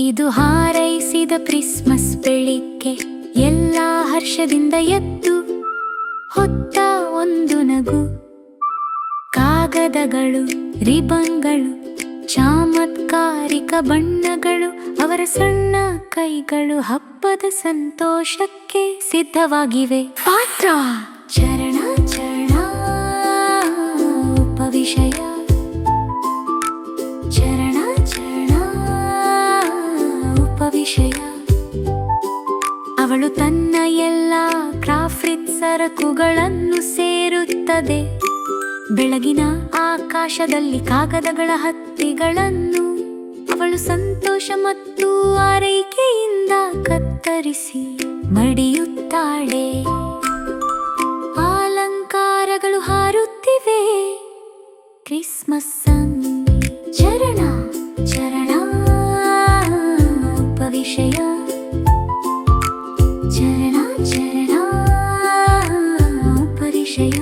ಇದು ಹಾರೈಸಿದ ಕ್ರಿಸ್ಮಸ್ ಬೆಳಿಗ್ಗೆ, ಎಲ್ಲ ಹರ್ಷದಿಂದ ಎದ್ದು ಹೊತ್ತ ಒಂದು ನಗು. ಕಾಗದಗಳು, ರಿಬನ್ಗಳು, ಚಮತ್ಕಾರಿಕ ಬಣ್ಣಗಳು, ಅವರ ಸಣ್ಣ ಕೈಗಳು ಹಬ್ಬದ ಸಂತೋಷಕ್ಕೆ ಸಿದ್ಧವಾಗಿವೆ. ಪಾತ್ರ ಚರಣ ಚರಣ ಉಪವಿಷಯ, ಚರಣ ಚರಣ ಉಪವಿಷಯ. ಅವಳು ತನ್ನ ಎಲ್ಲ ಕ್ರಾಫ್ಟ್ ಸರಕುಗಳನ್ನು ಸೇರುತ್ತದೆ. ಬೆಳಗಿನ ಆಕಾಶದಲ್ಲಿ ಕಾಗದಗಳ ಹತ್ತಿಗಳನ್ನು ಅವಳು ಸಂತೋಷ ಮತ್ತು ಆರೈಕೆಯಿಂದ ಕತ್ತರಿಸಿ ಮಡಿಯುತ್ತಾಳೆ. ಅಲಂಕಾರಗಳು ಹಾರುತ್ತಿವೆ. ಕ್ರಿಸ್ಮಸ್ ಚರಣ ಚರಣ ಉಪವಿಷಯ, ಚರಣ ಚರಣ ಉಪವಿಷಯ.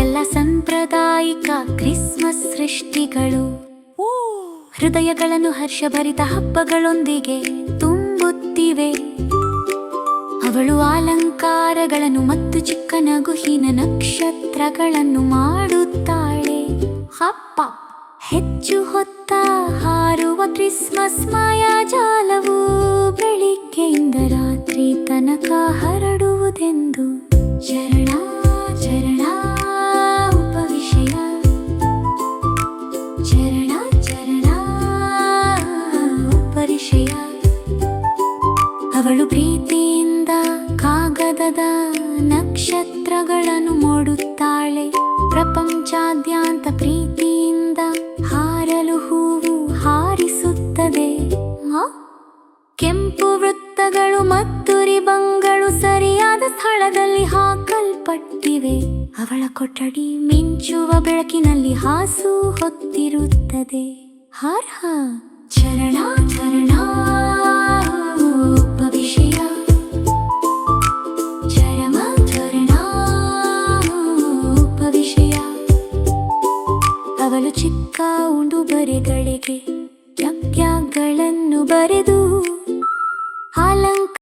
ಎಲ್ಲ ಸಾಂಪ್ರದಾಯಿಕ ಕ್ರಿಸ್ಮಸ್ ಸೃಷ್ಟಿಗಳು ಹೃದಯಗಳನ್ನು ಹರ್ಷಭರಿತ ಹಬ್ಬಗಳೊಂದಿಗೆ ತುಂಬುತ್ತಿವೆ. ಅವಳು ಅಲಂಕಾರಗಳನ್ನು ಮತ್ತು ಚಿಕ್ಕ ನಗುಹಿನ ನಕ್ಷತ್ರಗಳನ್ನು ಮಾಡುತ್ತಾಳೆ. ಹಬ್ಬ ಹೆಚ್ಚು ಹೊತ್ತ ಹಾರುವ ಕ್ರಿಸ್ಮಸ್ ಮಾಯಾಜಾಲವು ಬೆಳಿಗ್ಗೆಯಿಂದ ರಾತ್ರಿ ತನಕ ಹರಡುವುದೆಂದು. ಚರಣ ಚರಣ ಉಪವಿಷಯ, ಚರಣ ಚರಣ ಉಪವಿಷಯ. ಅವಳು ಪ್ರೀತಿಯಿಂದ ಕಾಗದದ ನಕ್ಷತ್ರಗಳನ್ನು ಮೂಡುತ್ತಾಳೆ. ಪ್ರಪಂಚಾದ್ಯಂತ ಪ್ರೀತಿಯಿಂದ ಹಾರಲು ಹೂವು ಹಾರಿಸುತ್ತದೆ. ಕೆಂಪು ವೃತ್ತಗಳು ಮತ್ತು ರಿಬನ್ಗಳು ಸರಿಯಾದ ಸ್ಥಳದಲ್ಲಿ ಹಾಕಲ್ಪಟ್ಟಿವೆ. ಅವಳ ಕೊಠಡಿ ಮಿಂಚುವ ಬೆಳಕಿನಲ್ಲಿ ಹಾಸು ಹೊತ್ತಿರುತ್ತದೆ. ಹರ್ಹ ಚರಣ ಚರಣ ಉಪವಿಷಯ, ಚರಮ ಚರಣ ಉಪವಿಷಯ. ಅವಳು ಚಿಕ್ಕ ಉಡುಗೊರೆಗಳಿಗೆ ಪದ್ಯಗಳನ್ನು ಬರೆದು